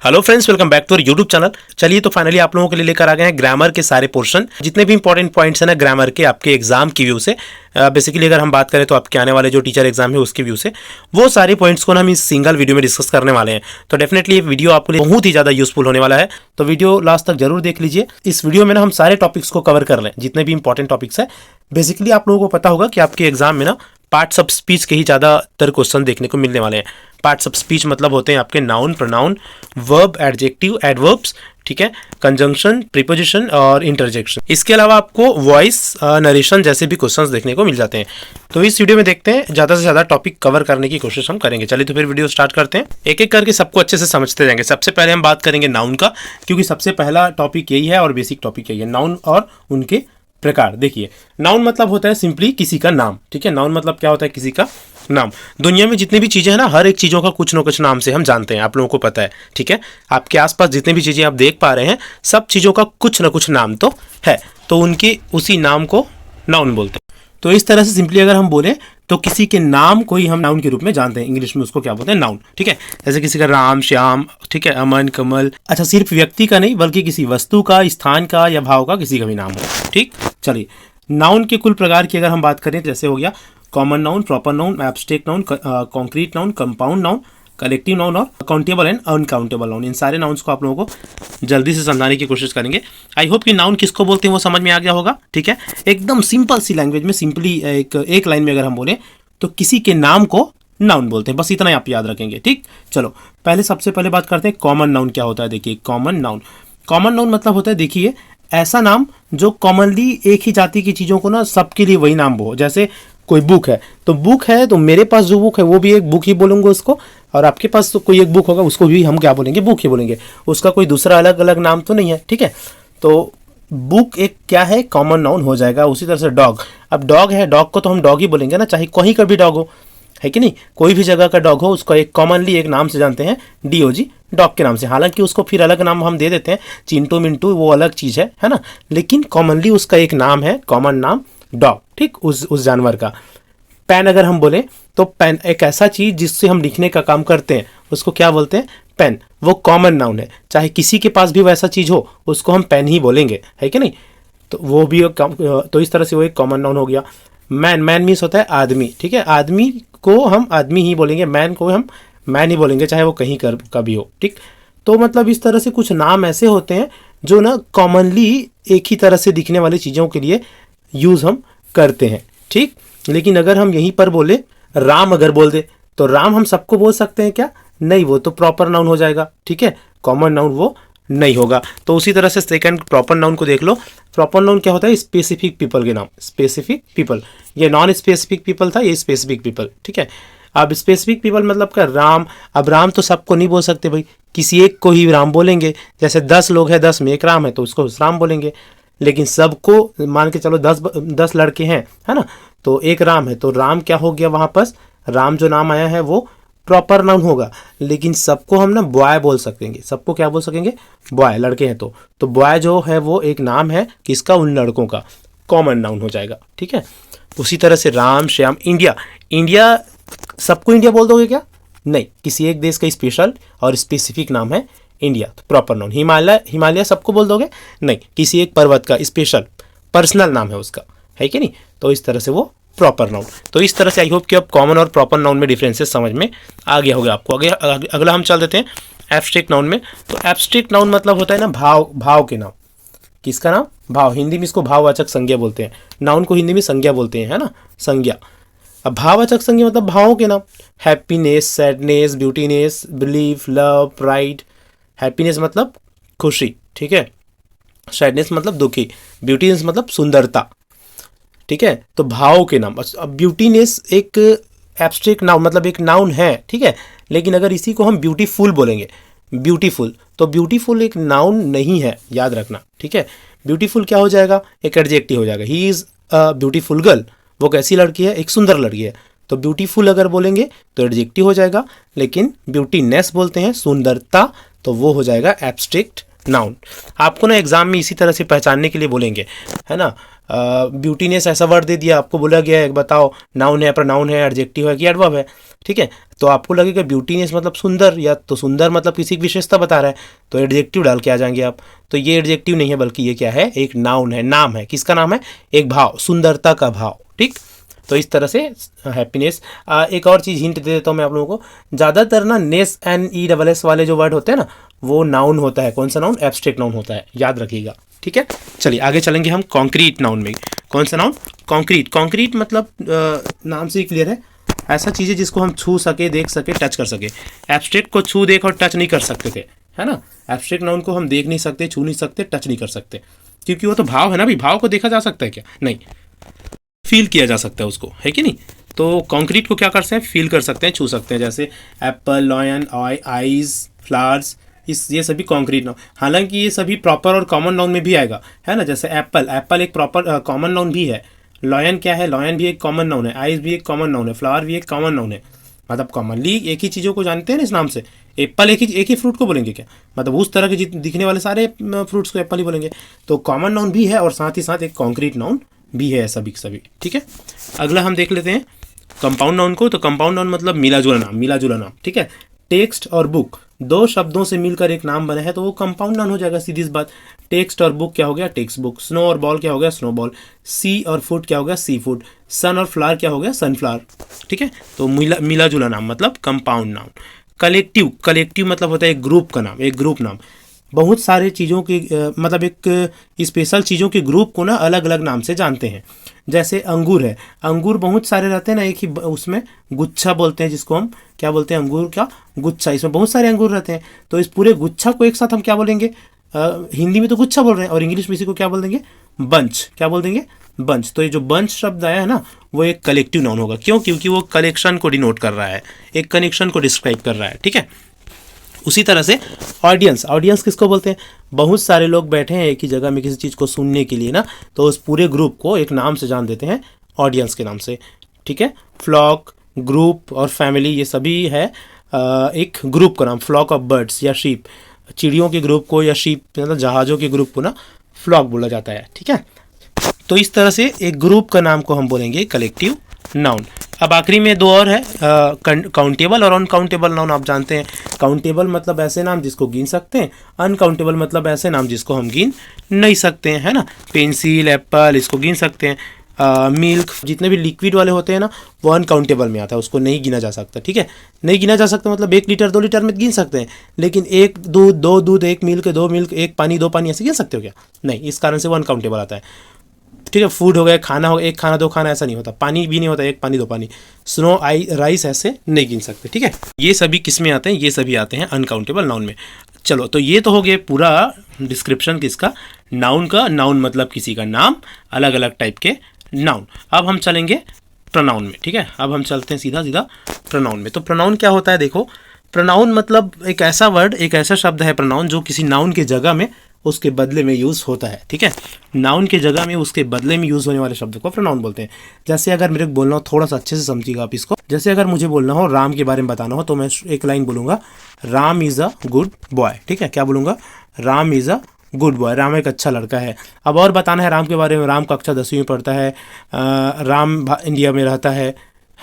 Hello friends, welcome back to YouTube channel. चलिए तो finally आप लोगों के लिए लेकर आ गए हैं ग्रामर के सारे पोर्शन, जितने भी इंपॉर्टेंट पॉइंट्स हैं ना ग्रामर के आपके एग्जाम की व्यू से। बेसिकली अगर हम बात करें तो आपके आने वाले जो टीचर एग्जाम है उसके व्यू से वो सारे पॉइंट्स को ना हम इस सिंगल वीडियो में डिस्कस करने वाले हैं। तो डेफिनेटली ये वीडियो आपके लिए बहुत ही ज़्यादा यूजफुल होने वाला है, तो वीडियो लास्ट तक जरूर देख लीजिए। इस वीडियो में ना हम सारे टॉपिक्स को कवर कर लें, जितने भी इंपॉर्टेंट टॉपिक्स है। बेसिकली आप लोगों को पता होगा कि आपके एग्जाम में ना पार्ट्स ऑफ स्पीच के ही ज़्यादातर क्वेश्चन देखने को मिलने वाले हैं। पार्ट्स ऑफ स्पीच मतलब होते हैं आपके noun, pronoun, verb, adjective, adverbs, ठीक है, कंजंक्शन, प्रीपोजिशन और इंटरजेक्शन। इसके अलावा आपको वॉइस, नरेशन जैसे भी क्वेश्चंस देखने को मिल जाते हैं। तो इस वीडियो में देखते हैं, ज़्यादा से ज़्यादा टॉपिक कवर करने की कोशिश हम करेंगे। चलिए तो फिर वीडियो स्टार्ट करते हैं, एक एक करके सबको अच्छे से समझते जाएंगे। सबसे पहले हम बात करेंगे नाउन का, क्योंकि सबसे पहला टॉपिक यही है और बेसिक टॉपिक यही है, नाउन और उनके प्रकार। देखिए, नाउन मतलब होता है सिंपली किसी का नाम, ठीक है। नाउन मतलब क्या होता है? किसी का नाम। दुनिया में जितनी भी चीज़ें हैं ना, हर एक चीज़ों का कुछ ना कुछ नाम से हम जानते हैं, आप लोगों को पता है, ठीक है। आपके आसपास जितनी भी चीज़ें आप देख पा रहे हैं, सब चीज़ों का कुछ ना कुछ नाम तो है, तो उनके उसी नाम को नाउन बोलते हैं। तो इस तरह से सिंपली अगर हम बोले तो किसी के नाम को ही हम नाउन के रूप में जानते हैं। इंग्लिश में उसको क्या बोलते हैं? नाउन, ठीक है। जैसे किसी का राम, श्याम, ठीक है, अमन, कमल। अच्छा, सिर्फ व्यक्ति का नहीं बल्कि किसी वस्तु का, स्थान का या भाव का किसी का भी नाम हो, ठीक। चलिए, नाउन के कुल प्रकार की अगर हम बात करें, जैसे हो गया common noun, proper noun, abstract noun, concrete noun, compound noun, collective noun और काउंटेबल एंड अनकाउंटेबल नाउन। इन सारे नाउन्स को आप लोगों को जल्दी से समझाने की कोशिश करेंगे। आई होप कि नाउन किसको बोलते हैं वो समझ में आ गया होगा, ठीक है। एकदम सिंपल सी लैंग्वेज में, सिंपली एक लाइन में अगर हम बोले तो किसी के नाम को नाउन बोलते हैं, बस इतना ही आप याद रखेंगे, ठीक। चलो, सबसे पहले बात करते हैं कॉमन नाउन क्या होता है। देखिए, कॉमन नाउन मतलब होता है, देखिए, ऐसा नाम जो कॉमनली एक ही जाति की चीज़ों को ना सबके लिए वही नाम हो। जैसे कोई बुक है तो मेरे पास जो बुक है वो भी एक बुक ही बोलूँगा उसको, और आपके पास तो कोई एक बुक होगा उसको भी हम क्या बोलेंगे? बुक ही बोलेंगे। उसका कोई दूसरा अलग अलग नाम तो नहीं है, ठीक है। तो बुक एक क्या है? कॉमन नाउन हो जाएगा। उसी तरह से डॉग, अब डॉग है, डॉग को तो हम डॉग ही बोलेंगे ना, चाहे कहीं का भी डॉग हो, है कि नहीं। कोई भी जगह का डॉग हो उसको एक कॉमनली एक नाम से जानते हैं, डीओजी, डॉग के नाम से। हालांकि उसको फिर अलग नाम हम दे देते हैं, चिंटू मिंटू, वो अलग चीज़ है ना, लेकिन कॉमनली उसका एक नाम है, कॉमन नाम डॉग, ठीक, उस जानवर का। पेन अगर हम बोले तो पेन एक ऐसा चीज़ जिससे हम लिखने का काम करते हैं, उसको क्या बोलते हैं? पेन। वो कॉमन नाउन है, चाहे किसी के पास भी वैसा चीज़ हो उसको हम पेन ही बोलेंगे, है कि नहीं। तो वो भी तो इस तरह से वो एक कॉमन नाउन हो गया। मैन मीन्स होता है आदमी, ठीक है। आदमी को हम आदमी ही बोलेंगे, मैन को हम मैन ही बोलेंगे, चाहे वो कहीं का भी हो, ठीक। तो मतलब इस तरह से कुछ नाम ऐसे होते हैं जो ना कॉमनली एक ही तरह से दिखने वाली चीज़ों के लिए यूज़ हम करते हैं, ठीक। लेकिन अगर हम यहीं पर बोले राम, अगर बोल दे तो राम हम सबको बोल सकते हैं क्या? नहीं, वो तो प्रॉपर नाउन हो जाएगा, ठीक है। कॉमन नाउन वो नहीं होगा। तो उसी तरह से सेकंड प्रॉपर नाउन को देख लो। प्रॉपर नाउन क्या होता है? स्पेसिफिक पीपल के नाम, स्पेसिफिक पीपल। ये नॉन स्पेसिफिक पीपल था, ये स्पेसिफिक पीपल, ठीक है। अब स्पेसिफिक पीपल मतलब क्या? राम। अब राम तो सबको नहीं बोल सकते भाई, किसी एक को ही राम बोलेंगे। जैसे 10 लोग हैं, 10 में एक राम है तो उसको राम बोलेंगे। लेकिन सबको मान के चलो 10 लड़के हैं, है ना, तो एक राम है, तो राम क्या हो गया वहाँ पर? राम जो नाम आया है वो प्रॉपर नाउन होगा। लेकिन सबको हम ना बॉय बोल सकेंगे, सबको क्या बोल सकेंगे? बॉय, लड़के हैं तो बॉय जो है वो एक नाम है किसका? उन लड़कों का, कॉमन नाउन हो जाएगा, ठीक है। उसी तरह से राम, श्याम, इंडिया सबको इंडिया बोल दोगे क्या? नहीं, किसी एक देश का स्पेशल और स्पेसिफिक नाम है इंडिया, तो प्रॉपर नाउन। हिमालय सबको बोल दोगे? नहीं, किसी एक पर्वत का स्पेशल पर्सनल नाम है उसका, है कि नहीं। तो इस तरह से वो प्रॉपर नाउन। तो इस तरह से आई होप कि अब कॉमन और प्रॉपर नाउन में डिफरेंसेस समझ में आ गया होगा आपको। अगला हम चल देते हैं एब्स्ट्रैक्ट नाउन में। तो एब्स्ट्रैक्ट नाउन मतलब होता है ना भाव के नाम। किसका नाम? भाव। हिंदी में इसको भाववाचक संज्ञा बोलते हैं, नाउन को हिंदी में संज्ञा बोलते हैं, है ना, संज्ञा। अब भाववाचक संज्ञा मतलब भावों के नाम। Happiness, sadness, beautiness, belief, love, pride. Happiness मतलब खुशी, ठीक है। सैडनेस मतलब दुखी, ब्यूटीनेस मतलब सुंदरता, ठीक है। तो भाव के नाम। अब ब्यूटीनेस एक एब्स्ट्रैक्ट नाउन मतलब एक नाउन है, ठीक है। लेकिन अगर इसी को हम ब्यूटीफुल बोलेंगे, ब्यूटीफुल, तो ब्यूटीफुल एक नाउन नहीं है, याद रखना, ठीक है। ब्यूटीफुल क्या हो जाएगा? एक एडजेक्टिव हो जाएगा। He is a beautiful girl, वो कैसी लड़की है? एक सुंदर लड़की है। तो ब्यूटीफुल अगर बोलेंगे तो एडजेक्टिव हो जाएगा, लेकिन ब्यूटीनेस बोलते हैं, सुंदरता, तो वो हो जाएगा एब्स्ट्रैक्ट नाउन। आपको ना एग्जाम में इसी तरह से पहचानने के लिए बोलेंगे, है ना, ब्यूटीनेस ऐसा वर्ड दे दिया, आपको बोला गया है बताओ नाउन है, प्रोनाउन है, एडजेक्टिव है कि एडवर्ब है, ठीक है। तो आपको लगेगा ब्यूटीनेस मतलब सुंदर, या तो सुंदर मतलब किसी की विशेषता बता रहा है, तो एडजेक्टिव डाल के आ जाएंगे आप। तो ये एडजेक्टिव नहीं है, बल्कि ये क्या है, एक नाउन है, नाम है। किसका नाम है? एक भाव, सुंदरता का भाव, ठीक। तो इस तरह से हैप्पीनेस। एक और चीज़ हिंट दे देता हूँ मैं आप लोगों को, ज़्यादातर ना नेस एन ई डबल एस वाले जो वर्ड होते हैं ना, वो नाउन होता है। कौन सा नाउन? एब्स्ट्रैक्ट नाउन होता है, याद रखिएगा, ठीक है। चलिए आगे चलेंगे हम कॉन्क्रीट नाउन में। कौन सा नाउन? कॉन्क्रीट। कॉन्क्रीट मतलब नाम से ही क्लियर है, ऐसा चीज़ है जिसको हम छू सके, देख सके, टच कर सके। एब्स्ट्रैक्ट को छू, देख और टच नहीं कर सकते थे, है ना। एब्स्ट्रैक्ट नाउन को हम देख नहीं सकते, छू नहीं सकते, टच नहीं कर सकते, क्योंकि वो तो भाव है ना भाई। भाव को देखा जा सकता है क्या? नहीं, फील किया जा सकता है उसको, है कि नहीं। तो कॉन्क्रीट को क्या कर सकते हैं? फील कर सकते हैं, छू सकते हैं। जैसे एप्पल, लॉयन, आइज, फ्लावर्स, ये सभी कॉन्क्रीट नाउन। हालांकि ये सभी प्रॉपर और कॉमन नाउन में भी आएगा, है ना। जैसे एप्पल, एप्पल एक प्रॉपर कॉमन नाउन भी है। लॉयन क्या है? लॉयन भी एक कॉमन नाउन है। आइज भी एक कॉमन नाउन है। फ्लावर भी एक कॉमन नाउन है। मतलब कॉमनली एक ही चीज़ों को जानते हैं ना इस नाम से। एप्पल एक ही फ्रूट को बोलेंगे क्या? मतलब उस तरह के दिखने वाले सारे फ्रूट्स को एप्पल ही बोलेंगे। तो कॉमन नाउन भी है और साथ ही साथ एक कॉन्क्रीट नाउन भी है, सभी सभी, ठीक है। अगला हम देख लेते हैं कंपाउंड नाउन को। तो कंपाउंड नाउन मतलब मिला जुला नाम, मिला जुला नाम, ठीक है। टेक्स्ट और बुक, दो शब्दों से मिलकर एक नाम बना है तो वो कंपाउंड नाउन हो जाएगा, सीधी सी बात। टेक्स्ट और बुक क्या हो गया? Text book. स्नो और बॉल क्या हो गया? Snow ball. सी और फूड क्या हो गया? Sea food. सन और फ्लावर क्या हो गया? सनफ्लावर, ठीक है। तो मिला जुला नाम मतलब कंपाउंड नाउन। कलेक्टिव, कलेक्टिव मतलब होता है एक ग्रुप का नाम, एक ग्रुप नाम। बहुत सारे चीज़ों की मतलब एक स्पेशल चीज़ों के ग्रुप को ना अलग अलग नाम से जानते हैं। जैसे अंगूर है, अंगूर बहुत सारे रहते हैं ना, एक ही उसमें गुच्छा बोलते हैं, जिसको हम क्या बोलते हैं? अंगूर क्या? गुच्छा। इसमें बहुत सारे अंगूर रहते हैं, तो इस पूरे गुच्छा को एक साथ हम क्या बोलेंगे? हिंदी में तो गुच्छा बोल रहे हैं, और इंग्लिश में इसी को क्या बोल देंगे? बंच। क्या बोल देंगे? बंच। तो ये जो बंच शब्द आया है ना, वो एक कलेक्टिव नाउन होगा। क्यों? क्योंकि वो कलेक्शन को डिनोट कर रहा है, एक कनेक्शन को डिस्क्राइब कर रहा है, ठीक है। उसी तरह से ऑडियंस, ऑडियंस किसको बोलते हैं? बहुत सारे लोग बैठे हैं एक ही जगह में किसी चीज़ को सुनने के लिए ना, तो उस पूरे ग्रुप को एक नाम से जान देते हैं, ऑडियंस के नाम से, ठीक है। फ्लॉक, ग्रुप और फैमिली, ये सभी है एक ग्रुप का नाम। फ्लॉक ऑफ बर्ड्स या शीप, चिड़ियों के ग्रुप को, या शीप मतलब जहाज़ों के ग्रुप को ना फ्लॉक बोला जाता है, ठीक है। तो इस तरह से एक ग्रुप का नाम को हम बोलेंगे कलेक्टिव नाउन। अब आखिरी में दो और है, काउंटेबल और अनकाउंटेबल नाउन। आप जानते हैं काउंटेबल मतलब ऐसे नाम जिसको गिन सकते हैं, अनकाउंटेबल मतलब ऐसे नाम जिसको हम गिन नहीं सकते हैं, है ना। पेंसिल, एप्पल, इसको गिन सकते हैं। मिल्क, जितने भी लिक्विड वाले होते हैं ना, वो अनकाउंटेबल में आता है, उसको नहीं गिना जा सकता, ठीक है। नहीं गिना जा सकता मतलब 1 लीटर 2 लीटर में गिन सकते हैं, लेकिन एक दूध, 2 दूध, 1 मिल्क, 2 मिल्क, 1 पानी, 2 पानी, ऐसे गिन सकते हो क्या? नहीं, इस कारण से वो अनकाउंटेबल आता है, ठीक है। फूड हो गया, खाना हो गया, 1 खाना 2 खाना, ऐसा नहीं होता। पानी भी नहीं होता, 1 पानी 2 पानी। स्नो, राइस, ऐसे नहीं गिन सकते, ठीक है। ये सभी किस में आते हैं? ये सभी आते हैं अनकाउंटेबल नाउन में। चलो, तो ये तो हो गया पूरा डिस्क्रिप्शन किसका? नाउन का। नाउन मतलब किसी का नाम, अलग अलग टाइप के नाउन। अब हम चलेंगे प्रोनाउन में, ठीक है। अब हम चलते हैं सीधा सीधा प्रोनाउन में। तो प्रोनाउन क्या होता है? देखो, प्रोनाउन मतलब एक ऐसा वर्ड, एक ऐसा शब्द है प्रोनाउन, जो किसी नाउन के जगह में उसके बदले में यूज़ होता है, ठीक है। नाउन के जगह में उसके बदले में यूज़ होने वाले शब्द को प्रोनाउन बोलते हैं। जैसे अगर मेरे को बोलना हो, थोड़ा सा अच्छे से समझिएगा आप इसको। जैसे अगर मुझे बोलना हो, राम के बारे में बताना हो, तो मैं एक लाइन बोलूँगा, Ram is a good boy, ठीक है। क्या बोलूँगा? Ram is a good boy, Ram एक अच्छा लड़का है। अब और बताना है राम के बारे में, राम कक्षा 10वीं में पढ़ता है, राम इंडिया में रहता है,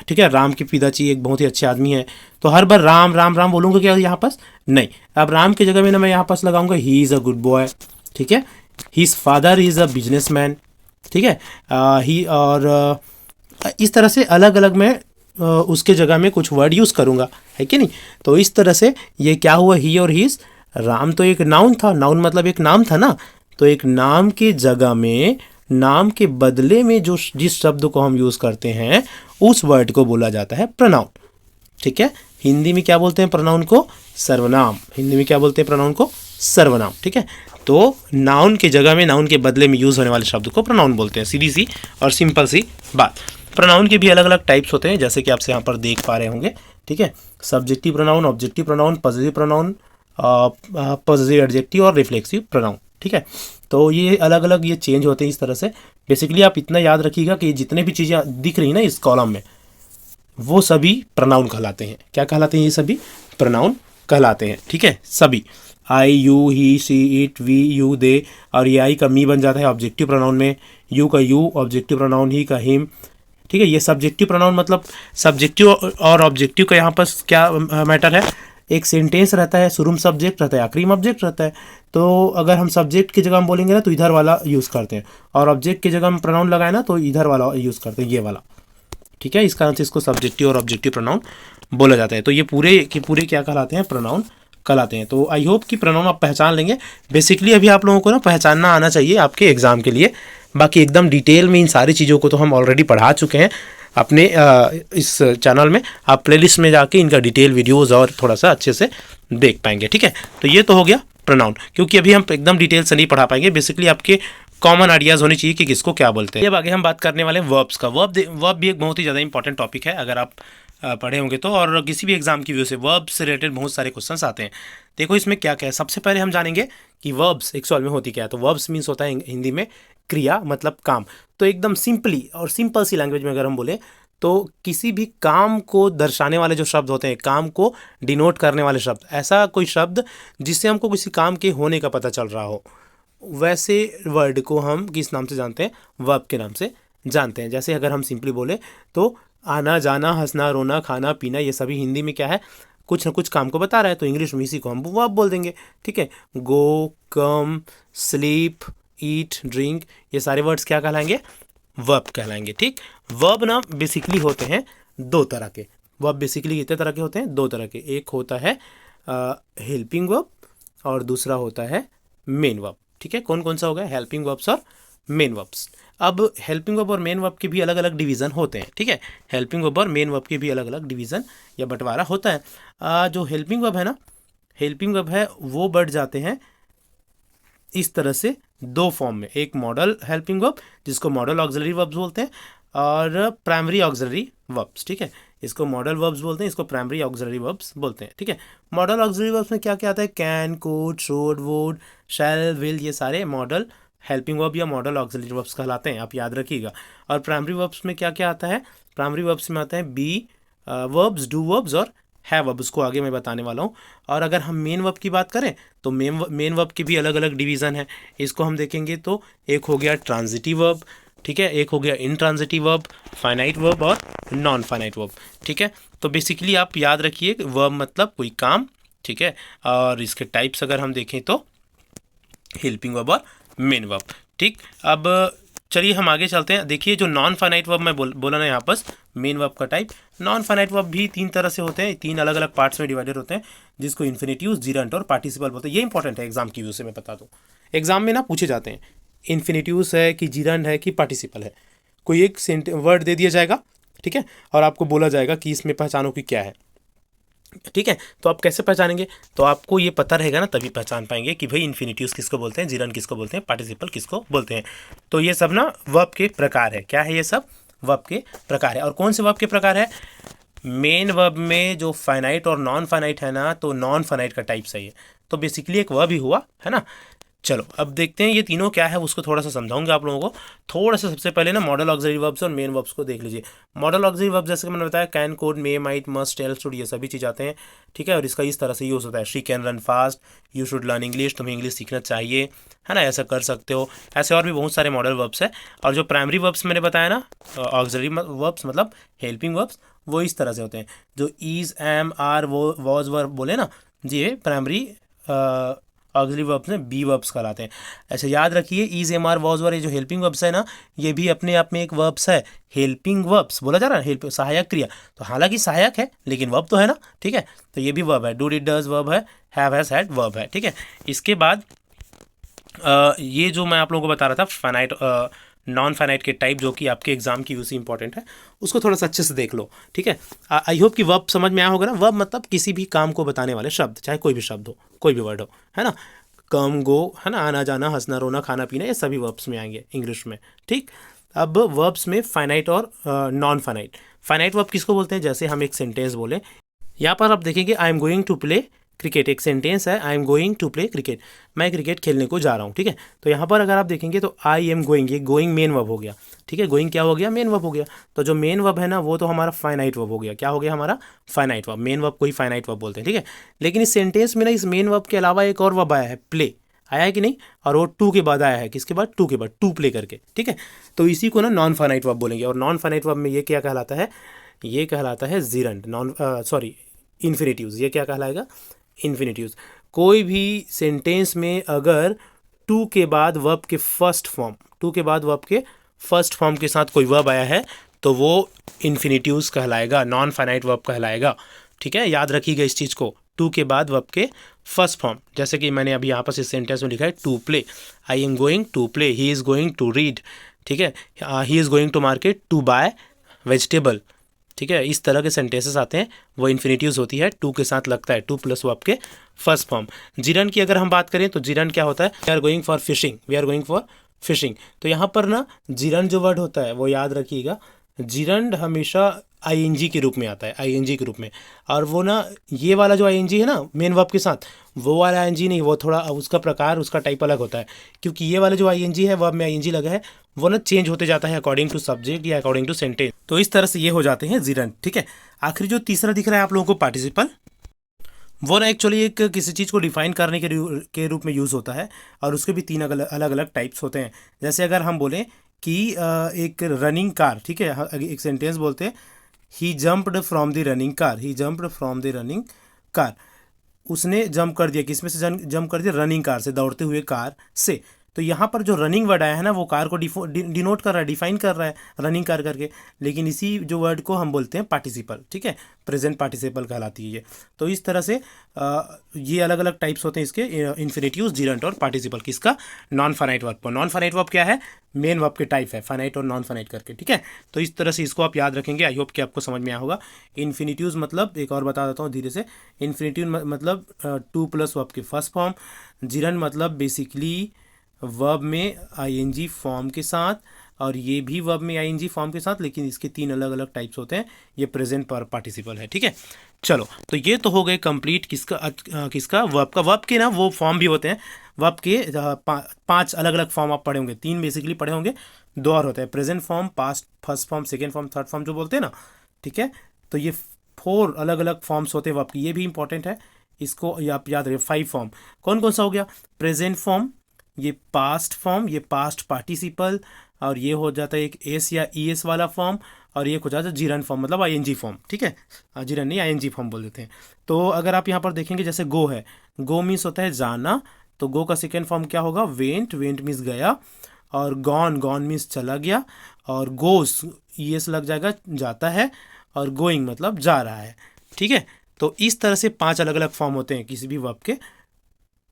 ठीक है। राम के पिताजी एक बहुत ही अच्छे आदमी है। तो हर बार राम राम राम बोलूँगा क्या यहाँ पास? नहीं। अब राम की जगह में ना मैं यहाँ पास लगाऊंगा he is a good boy, ठीक है। His father is a businessman, ठीक है। ही और इस तरह से अलग अलग मैं उसके जगह में कुछ वर्ड यूज़ करूँगा, है कि नहीं। तो इस तरह से ये क्या हुआ? ही और हिज। राम तो एक नाउन था, नाउन मतलब एक नाम था ना, तो एक नाम के जगह में, नाम के बदले में जो जिस शब्द को हम यूज़ करते हैं, उस वर्ड को बोला जाता है प्रोनाउन, ठीक है। हिंदी में क्या बोलते हैं प्रोनाउन को? सर्वनाम। हिंदी में क्या बोलते हैं प्रोनाउन को? सर्वनाम, ठीक है। तो नाउन के जगह में, नाउन के बदले में यूज़ होने वाले शब्द को प्रोनाउन बोलते हैं, सीधी सी और सिंपल सी बात। प्रोनाउन के भी अलग अलग टाइप्स होते हैं, जैसे कि आप यहाँ पर देख पा रहे होंगे, ठीक है। Subjective pronoun, objective pronoun, positive pronoun, positive adjective और रिफ्लेक्सिव प्रोनाउन, ठीक है। तो ये अलग अलग ये चेंज होते हैं इस तरह से। बेसिकली आप इतना याद रखिएगा कि जितने भी चीज़ें दिख रही हैं ना इस कॉलम में, वो सभी प्रोनाउन कहलाते हैं। क्या कहलाते हैं? ये सभी प्रोनाउन कहलाते हैं, ठीक है। सभी, I, you, he, she, it, we, you, they, और ये आई का मी बन जाता है ऑब्जेक्टिव प्रोनाउन में। यू का यू, ऑब्जेक्टिव प्रोनाउन ही का हिम, ठीक है। ये सब्जेक्टिव प्रोनाउन मतलब सब्जेक्टिव और ऑब्जेक्टिव का यहाँ पर क्या मैटर है, एक सेंटेंस रहता है, शुरू में सब्जेक्ट रहता है, आखिरी में ऑब्जेक्ट रहता है। तो अगर हम सब्जेक्ट की जगह हम बोलेंगे ना तो इधर वाला यूज़ करते हैं, और ऑब्जेक्ट की जगह हम प्रोनाउन लगाए ना तो इधर वाला यूज़ करते हैं, ये वाला, ठीक है। इस कारण से इसको सब्जेक्टिव और ऑब्जेक्टिव प्रोनाउन बोला जाता है। तो ये पूरे के पूरे क्या कहलाते हैं, प्रोनाउन कहलाते हैं। तो आई होप कि प्रोनाउन आप पहचान लेंगे। बेसिकली अभी आप लोगों को ना पहचानना आना चाहिए आपके एग्जाम के लिए। बाकी एकदम डिटेल में इन सारी चीज़ों को तो हम ऑलरेडी पढ़ा चुके हैं अपने इस चैनल में। आप प्लेलिस्ट में जाके इनका डिटेल वीडियोज़ और थोड़ा सा अच्छे से देख पाएंगे, ठीक है। तो ये तो हो गया प्रोनाउन, क्योंकि अभी हम एकदम डिटेल से नहीं पढ़ा पाएंगे। बेसिकली आपके कॉमन आइडियाज़ होनी चाहिए कि किसको क्या बोलते हैं। अब आगे हम बात करने वाले हैं वर्ब्स का। वर्ब भी एक बहुत ही ज़्यादा इंपॉर्टेंट टॉपिक है अगर आप पढ़े होंगे तो, और किसी भी एग्जाम की व्यू से वर्ब से रिलेटेड बहुत सारे क्वेश्चंस आते हैं। देखो इसमें क्या क्या है। सबसे पहले हम जानेंगे कि वर्ब्स एक सवाल में होती क्या है। तो वर्ब्स मीन्स होता है हिंदी में क्रिया, मतलब काम। तो एकदम सिंपली और सिंपल सी लैंग्वेज में अगर हम बोले तो किसी भी काम को दर्शाने वाले जो शब्द होते हैं, काम को डिनोट करने वाले शब्द, ऐसा कोई शब्द जिससे हमको किसी काम के होने का पता चल रहा हो, वैसे वर्ड को हम किस नाम से जानते हैं, वर्ब के नाम से जानते हैं। जैसे अगर हम सिंपली बोले तो आना जाना, हंसना रोना, खाना पीना, ये सभी हिंदी में क्या है, कुछ ना कुछ काम को बता रहा है। तो इंग्लिश में इसी को हम वर्ब बोल देंगे, ठीक है। गो, कम, स्लीप, ईट, ड्रिंक, ये सारे वर्ड्स क्या कहलाएंगे, वर्ब कहलाएंगे, ठीक। वर्ब ना बेसिकली होते हैं दो तरह के। वर्ब बेसिकली कितने तरह के होते हैं, दो तरह के। एक होता है हेल्पिंग वर्ब और दूसरा होता है मेन वर्ब, ठीक है। कौन कौन सा होगा, हेल्पिंग वर्ब्स और मेन वर्ब्स। अब हेल्पिंग वर्ब और मेन वर्ब के भी अलग अलग डिवीज़न होते हैं, ठीक है। हेल्पिंग वर्ब और मेन वर्ब के भी अलग अलग डिवीज़न या बंटवारा होता है। जो हेल्पिंग वर्ब है ना, हेल्पिंग वर्ब है वो बढ़ जाते हैं इस तरह से दो फॉर्म में। एक मॉडल हेल्पिंग वर्ब जिसको मॉडल ऑक्सिलरी वर्ब्स बोलते हैं, और प्राइमरी ऑक्सिलरी वर्ब्स, ठीक है। इसको मॉडल वर्ब्स बोलते हैं, इसको प्राइमरी ऑक्सिलरी वर्ब्स बोलते हैं, ठीक है। मॉडल ऑक्सिलरी वर्ब्स में क्या क्या आता है, can, could, should, would, shall, will, ये सारे मॉडल हेल्पिंग वर्ब या मॉडल ऑक्सिलरी वर्ब्स कहलाते हैं, आप याद रखिएगा। और प्राइमरी वर्ब्स में क्या क्या आता है, प्राइमरी वर्ब्स में आता है बी वर्ब्स, डू वर्ब्स और है वर्ब, उसको आगे मैं बताने वाला हूँ। और अगर हम मेन वर्ब की बात करें तो मेन वर्ब की भी अलग अलग डिवीज़न है। इसको हम देखेंगे तो एक हो गया ट्रांजिटिव वर्ब, ठीक है, एक हो गया इनट्रांजिटिव वर्ब, फाइनाइट वर्ब और नॉन फाइनाइट वर्ब, ठीक है। तो बेसिकली आप याद रखिए वर्ब मतलब कोई काम, ठीक है। और इसके टाइप्स अगर हम देखें तो हेल्पिंग वर्ब और मेन वर्ब, ठीक। अब चलिए हम आगे चलते हैं। देखिए जो नॉन फाइनाइट वर्ब मैं बोला ना यहाँ पर, मेन वर्ब का टाइप। नॉन फाइनाइट वर्ब भी तीन तरह से होते हैं, तीन अलग अलग पार्ट्स में डिवाइडेड होते हैं, जिसको इन्फिनिटिव्स, जीरंट और पार्टिसिपल बोलते हैं। ये इंपॉर्टेंट है एग्जाम की व्यू से मैं बता दूँ। एग्जाम में ना पूछे जाते हैं इन्फिनिटिव्स है कि जीरंट है कि पार्टिसिपल है। कोई एक वर्ड दे दिया जाएगा, ठीक है, और आपको बोला जाएगा कि इसमें पहचानो कि क्या है, ठीक है। तो आप कैसे पहचानेंगे, तो आपको ये पता रहेगा ना तभी पहचान पाएंगे कि भाई इन्फिनिटिव्स किसको बोलते हैं, जीरंट किसको बोलते हैं, पार्टिसिपल किसको बोलते हैं। तो ये सब ना वर्ब के प्रकार है। क्या है ये सब, वर्ब के प्रकार है। और कौन से वर्ब के प्रकार है, मेन वर्ब में जो फाइनाइट और नॉन फाइनाइट है ना, तो नॉन फाइनाइट का टाइप सही है। तो बेसिकली एक वर्ब ही हुआ, है ना। चलो अब देखते हैं ये तीनों क्या है, उसको थोड़ा सा समझाऊंगा आप लोगों को। थोड़ा सा सबसे पहले ना मॉडल ऑक्सिलरी वर्ब्स और मेन वर्ब्स को देख लीजिए। मॉडल ऑक्सिलरी वर्ब्स जैसे कि मैंने बताया can, could, may, might, must, tell, should, ये सभी चीज़ आते हैं, ठीक है। और इसका इस तरह से यूज़ होता है, she can run fast, you should learn English, तुम्हें इंग्लिश सीखना चाहिए, है ना, ऐसा कर सकते हो। ऐसे और भी बहुत सारे मॉडल वर्ब्स है। और जो प्राइमरी वर्ब्स मैंने बताया ना, ऑक्सिलरी वर्ब्स मतलब हेल्पिंग वर्ब्स, वो इस तरह से होते हैं। जो इज, एम, आर, वो, वॉज, वर्ब बोले ना, ये प्राइमरी ऑक्सिलरी वर्ब्स में बी वर्ब्स कहलाते हैं। ऐसे याद रखिए इज, एम, आर, वॉज, वर, ये जो हेल्पिंग वर्ब्स है ना, ये भी अपने आप में एक वर्ब्स है। हेल्पिंग वर्ब्स बोला जा रहा है, हेल्प सहायक क्रिया, तो हालांकि सहायक है लेकिन वर्ब तो है ना, ठीक है। तो ये भी वर्ब है। डू, डिड, डज वर्ब है, हैव, हैज, हैड वर्ब है, ठीक है। इसके बाद ये जो मैं आप लोगों को बता रहा था फाइनाइट नॉन फाइनाइट के टाइप, जो कि आपके एग्जाम की व्यू से इंपॉर्टेंट है, उसको थोड़ा सा अच्छे से देख लो, ठीक है। आई होप कि वर्ब समझ में आया होगा ना। वर्ब मतलब किसी भी काम को बताने वाले शब्द, चाहे कोई भी शब्द हो, कोई भी वर्ड हो, है ना। कम, गो, है ना, आना जाना, हंसना रोना, खाना पीना, ये सभी वर्ब्स में आएंगे इंग्लिश में, ठीक। अब वर्ब्स में फाइनाइट और नॉन फाइनाइट। फाइनाइट वर्ब किसको बोलते हैं, जैसे हम एक सेंटेंस बोले, यहाँ पर आप देखेंगे I am going to play cricket, एक सेंटेंस है, I am going to play cricket, मैं क्रिकेट खेलने को जा रहा हूँ, ठीक है। तो यहाँ पर अगर आप देखेंगे तो आई एम गोइंग, ये गोइंग मेन वर्ब हो गया, ठीक है। गोइंग क्या हो गया, मेन वर्ब हो गया। तो जो मेन वर्ब है ना, वो तो हमारा फाइनाइट वर्ब हो गया। क्या हो गया हमारा, फाइनाइट वर्ब। मेन वर्ब को ही फाइनाइट वर्ब बोलते हैं, ठीक है। लेकिन इस सेंटेंस में ना, इस मेन वर्ब के अलावा एक और वर्ब आया है, प्ले। आया है कि नहीं, और वो टू के बाद आया है, किसके बाद, टू के बाद, टू प्ले करके, ठीक है। तो इसी को ना नॉन फाइनाइट वर्ब बोलेंगे, और नॉन फाइनाइट वर्ब में ये क्या कहलाता है, ये कहलाता है जिरंड, इन्फिनिटिव्स। ये क्या कहलाएगा, इन्फिनिटिव्स। कोई भी सेंटेंस में अगर टू के बाद वर्ब के फर्स्ट फॉर्म, टू के बाद वर्ब के फर्स्ट फॉर्म के साथ कोई वर्ब आया है तो वो इन्फिनिटिव्स कहलाएगा, नॉन फाइनाइट वर्ब कहलाएगा, ठीक है। याद रखिएगा इस चीज़ को, टू के बाद वर्ब के फर्स्ट फॉर्म, जैसे कि मैंने अभी यहाँ पर इस सेंटेंस में लिखा है to play, I am going to play, he is going to read, ठीक है, he is going to market to buy vegetable, ठीक है। इस तरह के सेंटेंसेस आते हैं, वो इन्फिनिटिव्स होती है, टू के साथ लगता है, टू प्लस वर्ब के फर्स्ट फॉर्म। जिरंड की अगर हम बात करें तो जिरंड क्या होता है, we are going for fishing, we are going for fishing. तो यहाँ पर ना जिरंड जो वर्ड होता है वो याद रखिएगा, जिरंड हमेशा आईएनजी के रूप में आता है, आईएनजी के रूप में। और वो ना ये वाला जो आईएनजी है ना मेन वर्ब के साथ, वो वाला आईएनजी नहीं, वो थोड़ा उसका प्रकार, उसका टाइप अलग होता है, क्योंकि ये वाला जो आईएनजी है, वर्ब में आईएनजी लगा है, वो ना चेंज होते जाता है अकॉर्डिंग टू सब्जेक्ट या अकॉर्डिंग टू सेंटेंस। तो इस तरह से ये हो जाते हैं जिरंड, ठीक है। आखिरी जो तीसरा दिख रहा है आप लोगों को पार्टिसिपल, वो ना एक्चुअली एक किसी चीज़ को डिफाइन करने के रूप में यूज़ होता है, और उसके भी तीन अलग अलग टाइप्स होते हैं। जैसे अगर हम बोलें कि एक रनिंग कार, ठीक है, एक सेंटेंस बोलते हैं, he jumped from the running car, he jumped from the running car, उसने जंप कर दिया, किसमें से जंप कर दिया, रनिंग कार से, दौड़ते हुए कार से। तो यहाँ पर जो रनिंग वर्ड आया है ना वो कार को डिनोट कर रहा है, डिफाइन कर रहा है रनिंग कार करके, लेकिन इसी जो वर्ड को हम बोलते हैं पार्टिसिपल, ठीक है, प्रेजेंट पार्टिसिपल कहलाती है ये। तो इस तरह से ये अलग अलग टाइप्स होते हैं इसके, इन्फिनिटिव्स, जिरंट और पार्टिसिपल, किसका, नॉन फाइनाइट वर्ब पर। नॉन फाइनाइट वर्ब क्या है, मेन वर्ब के टाइप है, फाइनाइट और नॉन फाइनाइट करके, ठीक है। तो इस तरह से इसको आप याद रखेंगे, आई होप कि आपको समझ में आया होगा। इन्फिनिटिव्स मतलब, एक और बता देता हूँ धीरे से, इन्फिनिटिव मतलब टू प्लस वर्ब के फर्स्ट फॉर्म, जिरंट मतलब बेसिकली वर्ब में आईएनजी फॉर्म के साथ, और ये भी वर्ब में आईएनजी फॉर्म के साथ, लेकिन इसके तीन अलग अलग टाइप्स होते हैं। ये प्रेजेंट पर पार्टिसिपल है, ठीक है। चलो, तो ये तो हो गए कंप्लीट किसका वर्ब का। वर्ब के ना वो फॉर्म भी होते हैं, वर्ब के 5 अलग अलग फॉर्म आप पढ़े होंगे, 3 बेसिकली पढ़े होंगे, 2 और होते हैं, present form, past first form, second form, third form जो बोलते हैं ना, ठीक है। तो ये 4 अलग अलग फॉर्म्स होते हैं वर्ब की, ये भी इंपॉर्टेंट है, इसको आप याद रखिए। 5 फॉर्म कौन कौन सा हो गया, प्रेजेंट फॉर्म, ये पास्ट फॉर्म, ये पास्ट पार्टिसिपल, और ये हो जाता है एक एस या ई एस वाला फॉर्म, और ये हो जाता है जिरंड फॉर्म मतलब आईएनजी फॉर्म, ठीक है, जिरंड नहीं आईएनजी फॉर्म बोल देते हैं। तो अगर आप यहाँ पर देखेंगे जैसे गो है, गो मीन्स होता है जाना, तो गो का सेकेंड फॉर्म क्या होगा, वेंट, वेंट मीन्स गया, और गॉन, गॉन मीन्स चला गया, और गोस ई एस लग जाएगा जाता है, और गोइंग मतलब जा रहा है, ठीक है। तो इस तरह से 5 अलग अलग फॉर्म होते हैं किसी भी वर्ब के,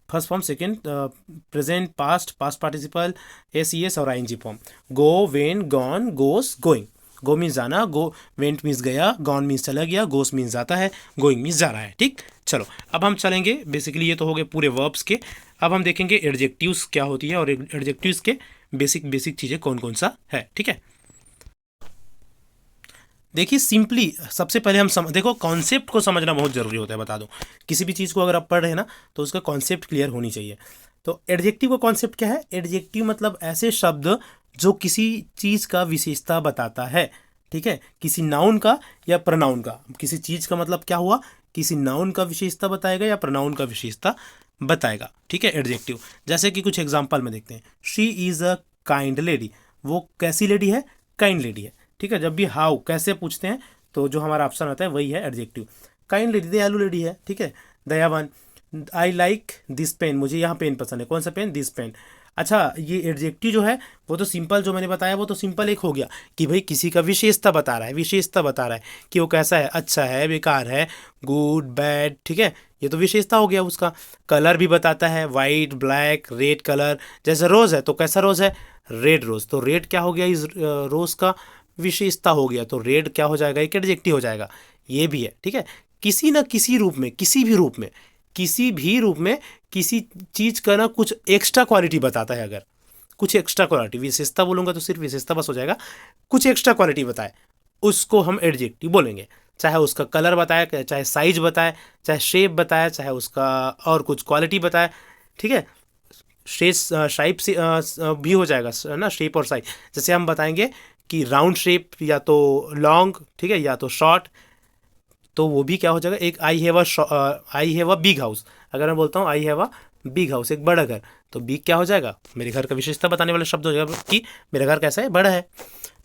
first form, second, present, past, past participle, S E S और ING form. Go, went, gone, goes, going. Go means जाना, गो वेंट मीन्स गया, गॉन मीन्स चला गया, गोस मीन्स जाता है, गोइंग मीन्स जा रहा है, ठीक। चलो, अब हम चलेंगे, बेसिकली ये तो हो गए पूरे वर्ब्स के। अब हम देखेंगे एडजेक्टिव्स क्या होती है, और एडजेक्टिव्स के बेसिक चीज़ें कौन कौन सा है, ठीक है। देखिए सिंपली सबसे पहले हम देखो कॉन्सेप्ट को समझना बहुत ज़रूरी होता है, बता दूं, किसी भी चीज़ को अगर आप पढ़ रहे हैं ना तो उसका कॉन्सेप्ट क्लियर होनी चाहिए। तो एडजेक्टिव का कॉन्सेप्ट क्या है, एडजेक्टिव मतलब ऐसे शब्द जो किसी चीज़ का विशेषता बताता है, ठीक है, किसी नाउन का या प्रनाउन का। किसी चीज़ का मतलब क्या हुआ, किसी नाउन का विशेषता बताएगा या प्रनाउन का विशेषता बताएगा, ठीक है, एडजेक्टिव। जैसे कि कुछ एग्जाम्पल में देखते हैं, she is a kind lady, वो कैसी लेडी है, काइंड लेडी है, ठीक है। जब भी हाउ कैसे पूछते हैं तो जो हमारा ऑप्शन आता है वही है एडजेक्टिव। काइंड लेडी दयालु लेडी है, ठीक है, दयावान। आई लाइक दिस पेन, मुझे यहाँ पेन पसंद है, कौन सा पेन, दिस पेन। अच्छा, ये एडजेक्टिव जो है वो तो सिंपल, जो मैंने बताया वो तो सिंपल एक हो गया कि भाई किसी का विशेषता बता रहा है, विशेषता बता रहा है कि वो कैसा है, अच्छा है, बेकार है, गुड, बैड, ठीक है, ये तो विशेषता हो गया उसका। कलर भी बताता है, वाइट, ब्लैक, रेड कलर। जैसे रोज़ है तो कैसा रोज़ है, रेड रोज़, तो रेड क्या हो गया, इस रोज़ का विशेषता हो गया, तो रेड क्या हो जाएगा, एक एडजेक्टिव हो जाएगा। ये भी है, ठीक है। किसी ना किसी रूप में, किसी भी रूप में, किसी भी रूप में किसी चीज़ का ना कुछ एक्स्ट्रा क्वालिटी बताता है। अगर कुछ एक्स्ट्रा क्वालिटी, विशेषता बोलूँगा तो सिर्फ विशेषता बस हो जाएगा, कुछ एक्स्ट्रा क्वालिटी बताए उसको हम एडजेक्टिव बोलेंगे। चाहे उसका कलर बताए, चाहे साइज बताए, चाहे शेप बताए, चाहे उसका और कुछ क्वालिटी बताए, ठीक है। शेप से भी हो जाएगा ना, शेप और साइज। जैसे हम बताएंगे कि राउंड शेप या तो लॉन्ग, ठीक है, या तो शॉर्ट, तो वो भी क्या हो जाएगा, एक I have a big house, अगर मैं बोलता हूँ I have a big house, एक बड़ा घर। तो बिग क्या हो जाएगा, मेरे घर का विशेषता बताने वाला शब्द हो जाएगा कि मेरा घर कैसा है, बड़ा है।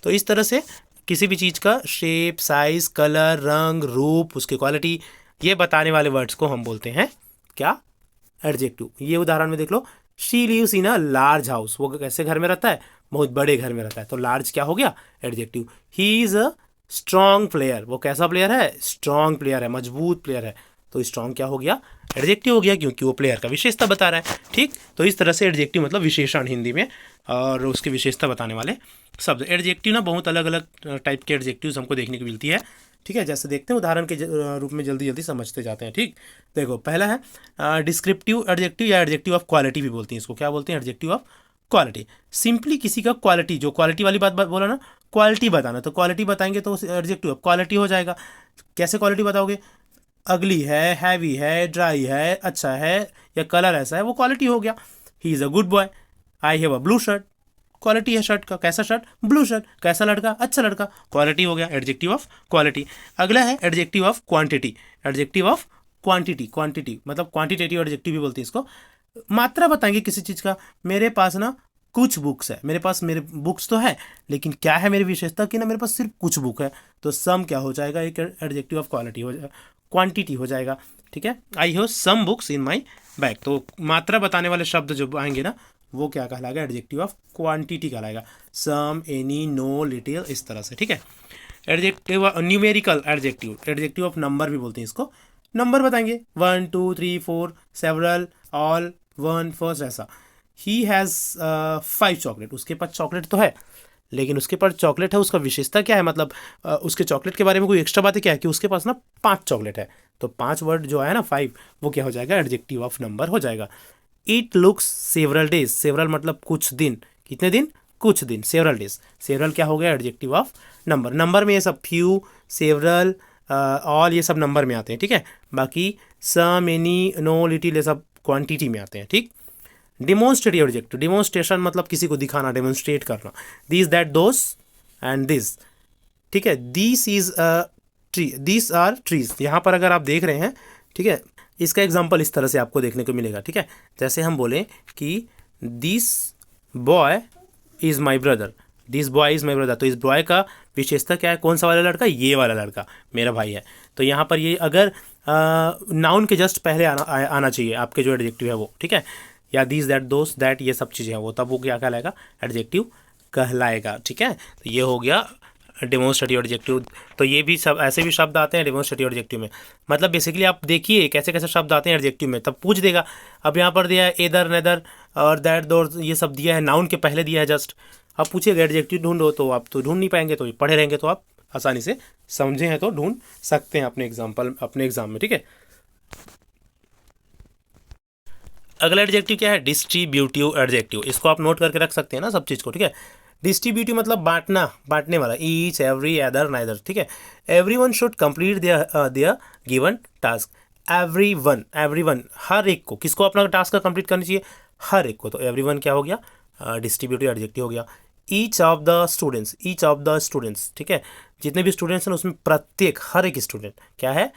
तो इस तरह से किसी भी चीज़ का शेप, साइज, कलर, रंग, रूप, उसकी क्वालिटी, ये बताने वाले वर्ड्स को हम बोलते हैं क्या, एडजेक्टिव। ये उदाहरण में देख लो, she lives in a large house, वो कैसे घर में रहता है, बहुत बड़े घर में रहता है। तो लार्ज क्या हो गया, adjective. He is a strong player, वो कैसा प्लेयर है, स्ट्रॉन्ग प्लेयर है, मजबूत प्लेयर है। तो स्ट्रॉन्ग क्या हो गया, एडजेक्टिव हो गया, क्योंकि वो प्लेयर का विशेषता बता रहा है। ठीक, तो इस तरह से एडजेक्टिव मतलब विशेषण हिंदी में, और उसकी विशेषता बताने वाले शब्द। एडजेक्टिव ना बहुत अलग अलग टाइप के एडजेक्टिव्स हमको देखने को मिलती है। ठीक है, जैसे देखते हैं उदाहरण के रूप में, जल्दी जल्दी समझते जाते हैं। ठीक, देखो पहला है डिस्क्रिप्टिव एडजेक्टिव, या एडजेक्टिव ऑफ क्वालिटी भी बोलते हैं इसको। क्या बोलते हैं, एडजेक्टिव ऑफ क्वालिटी। सिंपली किसी का क्वालिटी, जो क्वालिटी वाली बात बोला ना, क्वालिटी बताना, तो क्वालिटी बताएंगे तो एडजेक्टिव ऑफ क्वालिटी हो जाएगा। कैसे क्वालिटी बताओगे, अगली है, हैवी है, ड्राई है, अच्छा है, या कलर ऐसा है, वो क्वालिटी हो गया। He is a good boy, I have a blue shirt, quality है शर्ट का, कैसा शर्ट, ब्लू शर्ट, कैसा लड़का, अच्छा लड़का, क्वालिटी हो गया, एडजेक्टिव ऑफ क्वालिटी। अगला है adjective of quantity, adjective of quantity, quantity मतलब क्वांटिटेटिव एडजेक्टिव भी बोलते हैं इसको। मात्रा बताएंगे किसी चीज़ का, मेरे पास ना कुछ बुक्स है, मेरे पास मेरे बुक्स तो है, लेकिन क्या है मेरी विशेषता कि ना मेरे पास सिर्फ कुछ बुक है। तो सम क्या हो जाएगा, एक एडजेक्टिव ऑफ क्वालिटी हो जाएगा, क्वांटिटी हो जाएगा। ठीक है, I have some books in my bag. तो मात्रा बताने वाले शब्द जो आएंगे ना, वो क्या कहलाएगा, एडजेक्टिव ऑफ क्वांटिटी कहलाएगा। सम, एनी, नो, लिटिल, इस तरह से। ठीक है, adjective numerical adjective, adjective of number भी बोलते हैं इसको। नंबर बताएंगे 1 2 3 4, सेवरल, ऑल, 1, फर्स्ट, ऐसा। ही हैज़ 5 चॉकलेट, उसके पास चॉकलेट तो है, लेकिन उसके पास चॉकलेट है, उसका विशेषता क्या है, मतलब उसके चॉकलेट के बारे में कोई एक्स्ट्रा बात है क्या है, कि उसके पास ना 5 चॉकलेट है। तो 5 वर्ड जो है ना, 5, वो क्या हो जाएगा, एडजेक्टिव ऑफ नंबर हो जाएगा। It looks several days, several मतलब कुछ दिन, कितने दिन, कुछ दिन, सेवरल डेज। सेवरल क्या हो गया, एडजेक्टिव ऑफ नंबर। नंबर में ये सब फ्यू, सेवरल, ऑल, ये सब नंबर में आते हैं। ठीक है, बाकी सम, एनी, नो, लिटिल, ये सब क्वांटिटी में आते हैं। ठीक, डिमोन्स्ट्रेटिव एडजेक्टिव, डिमोन्स्ट्रेशन मतलब किसी को दिखाना, डेमोन्स्ट्रेट करना। This, that, those and this. ठीक है, this is a tree, this are trees. यहाँ पर अगर आप देख रहे हैं, ठीक है, इसका एग्जाम्पल इस तरह से आपको देखने को मिलेगा। ठीक है, जैसे हम बोलें कि this boy is my brother, this boy is my brother, तो इस बॉय का विशेषता क्या है, कौन सा वाला लड़का, ये वाला लड़का मेरा भाई है। तो यहाँ पर ये अगर नाउन के जस्ट पहले आना चाहिए आपके जो एडजेक्टिव है वो। ठीक है, या दिस, दैट, दोस्त, दैट, ये सब चीज़ें हैं वो, तब वो क्या कहलाएगा, एडजेक्टिव कहलाएगा। ठीक है, तो ये हो गया डेमोन्स्ट्रेटिव एडजेक्टिव। तो ये भी सब ऐसे भी शब्द आते हैं डेमोन्स्ट्रेटिव एडजेक्टिव में। मतलब बेसिकली आप देखिए कैसे कैसे शब्द आते हैं एडजेक्टिव में, तब पूछ देगा। अब यहाँ पर दिया है इधर, नेदर और दैट, दो, ये सब दिया है, नाउन के पहले दिया है जस्ट। अब पूछिएगा एडजेक्टिव ढूंढो, तो आप तो ढूंढ नहीं पाएंगे, तो पढ़े रहेंगे तो आप आसानी से समझे हैं तो ढूंढ सकते हैं अपने एग्जाम में। ठीक है, अगला एडजेक्टिव क्या है, डिस्ट्रीब्यूटिव एडजेक्टिव। इसको आप नोट करके रख सकते हैं ना सब चीज़ को। ठीक है, डिस्ट्रीब्यूटिव मतलब बांटना, बांटने वाला, ईच, एवरी, अदर, नाइदर। ठीक है, everyone should complete their given task. Everyone, हर एक को, किसको अपना टास्क कंप्लीट करनी चाहिए, हर एक को। तो एवरी वन क्या हो गया, डिस्ट्रीब्यूटिव एडजेक्टिव हो गया। Each of the students, each of the students, ठीक है, जितने भी स्टूडेंट्स हैं उसमें प्रत्येक, हर एक स्टूडेंट क्या है,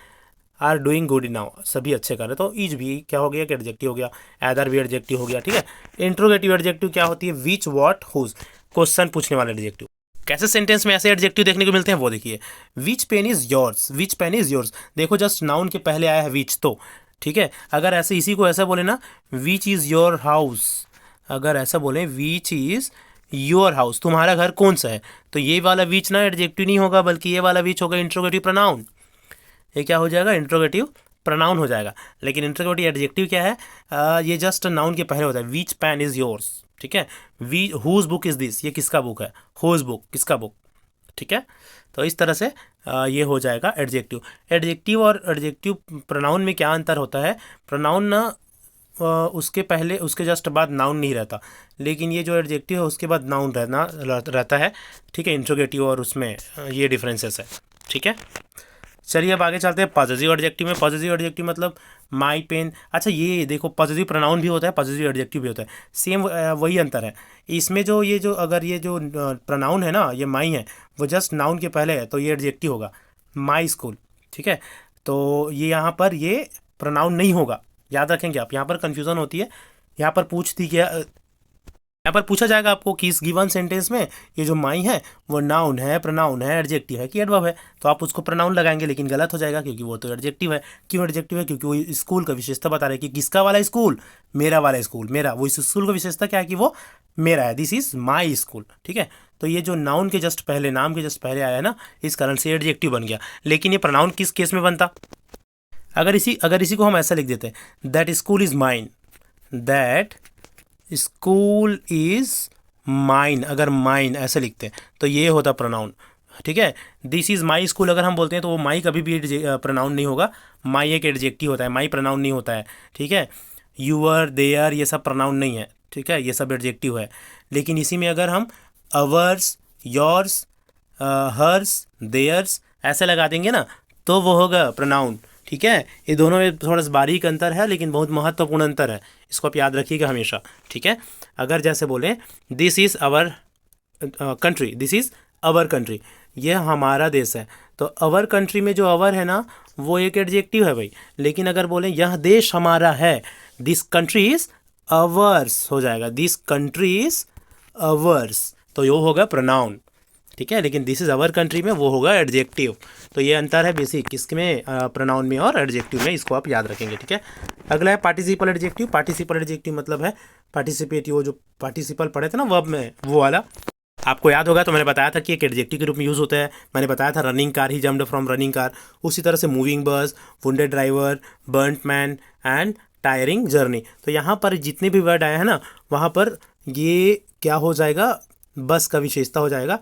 आर डूइंग गुड नाउ, सभी अच्छे कर रहे हैं। तो ईच भी क्या हो गया, कि एडजेक्टिव हो गया। एदर भी एडजेक्टिव हो गया। ठीक है, इंट्रोगेटिव एडजेक्टिव क्या होती है, विच, व्हाट, हुज, क्वेश्चन पूछने वाले एडजेक्टिव। कैसे सेंटेंस में ऐसे एडजेक्टिव देखने को मिलते हैं वो देखिए। Which pen is yours, which pen is yours, देखो जस्ट नाउन के पहले आया है विच, तो ठीक है, अगर ऐसे इसी को ऐसा बोले ना, विच इज योर हाउस, अगर ऐसा बोले विच इज योर हाउस, तुम्हारा घर कौन सा है, तो ये वाला विच ना एडजेक्टिव नहीं होगा, बल्कि ये वाला विच होगा इंट्रोगेटिव प्रोनाउन। ये क्या हो जाएगा, इंट्रोगेटिव प्रोनाउन हो जाएगा। लेकिन इंट्रोगेटिव एडजेक्टिव क्या है, ये जस्ट नाउन के पहले होता है। विच पेन इज योर्स, ठीक है, we, whose book is this, ये किसका बुक है, हुज बुक, किसका बुक। ठीक है, तो इस तरह से ये हो जाएगा एडजेक्टिव। एडजेक्टिव और एडजेक्टिव प्रोनाउन में क्या अंतर होता है, प्रोनाउन ना उसके पहले, उसके जस्ट बाद नाउन नहीं रहता, लेकिन ये जो एडजेक्टिव है उसके बाद नाउन रहता है। ठीक है, इंट्रोगेटिव और उसमें ये डिफरेंसेस है। ठीक है, चलिए अब आगे चलते हैं पॉजिटिव एडजेक्टिव में। पॉजिटिव एडजेक्टिव मतलब माई पेन। अच्छा ये देखो, पॉजिटिव प्रोनाउन भी होता है, पॉजिटिव एडजेक्टिव भी होता है, सेम वही अंतर है इसमें। जो ये जो अगर ये जो प्रोनाउन है ना, ये माई है, वो जस्ट नाउन के पहले है, तो ये एडजेक्टिव होगा, माई स्कूल। ठीक है, तो ये यहाँ पर ये प्रोनाउन नहीं होगा, याद रखेंगे आप, यहाँ पर कंफ्यूजन होती है। यहाँ पर यहाँ पर पूछा जाएगा आपको कि इस गिवन सेंटेंस में ये जो माई है वो नाउन है, प्रोनाउन है, एडजेक्टिव है कि एडवर्ब है, तो आप उसको प्रोनाउन लगाएंगे, लेकिन गलत हो जाएगा क्योंकि वो तो एडजेक्टिव है। क्यों एडजेक्टिव है? क्योंकि वो स्कूल का विशेषता बता रहे हैं कि किसका वाला स्कूल, मेरा वाला स्कूल, मेरा, वो इस स्कूल का विशेषता क्या है कि वो मेरा है, दिस इज माई स्कूल। ठीक है, तो ये जो नाउन के जस्ट पहले, नाम के जस्ट पहले आया है ना, इस कारण से एडजेक्टिव बन गया। लेकिन ये प्रोनाउन किस केस में बनता? अगर इसी को हम ऐसा लिख देते हैं, that school is mine, that school is mine, अगर माइन ऐसे लिखते हैं तो ये होता प्रोनाउन। ठीक है, दिस इज माई स्कूल अगर हम बोलते हैं तो वो माई कभी भी प्रोनाउन नहीं होगा, माई एक एडजेक्टिव होता है, माई प्रोनाउन नहीं होता है। ठीक है, यूअर, देयर ये सब प्रोनाउन नहीं है। ठीक है, ये सब एडजेक्टिव है। लेकिन इसी में अगर हम अवर्स, योर्स, हर्स, देयर्स ऐसे लगा देंगे ना तो वो होगा प्रोनाउन। ठीक है, ये दोनों में थोड़ा सा बारीक अंतर है लेकिन बहुत महत्वपूर्ण अंतर है, इसको आप याद रखिएगा हमेशा। ठीक है, अगर जैसे बोले this is our country, this is our country, ये हमारा देश है, तो आवर कंट्री में जो आवर है ना वो एक एडजेक्टिव है भाई। लेकिन अगर बोले यह देश हमारा है, दिस कंट्री इज़ अवर्स हो जाएगा, दिस कंट्री इज़ अवर्स, तो ये होगा प्रोनाउन। ठीक है, लेकिन दिस इज अवर कंट्री में वो होगा एडजेक्टिव। तो ये अंतर है बेसिक किसमें, प्रोनाउन में और एडजेक्टिव में, इसको आप याद रखेंगे। ठीक है, अगला है पार्टिसिपल एडजेक्टिव। पार्टिसिपल एडजेक्टिव मतलब है पार्टिसिपेट, वो जो पार्टिसिपल पढ़े थे ना वर्ब में, वो वाला आपको याद होगा। तो मैंने बताया था कि एक एडजेक्टिव के रूप में यूज़ होता है। मैंने बताया था running car, he jumped from running car. उसी तरह से मूविंग बस, wounded driver, burnt man and tiring journey. तो यहाँ पर जितने भी वर्ड आए हैं ना, वहाँ पर ये क्या हो जाएगा, बस का विशेषता हो जाएगा।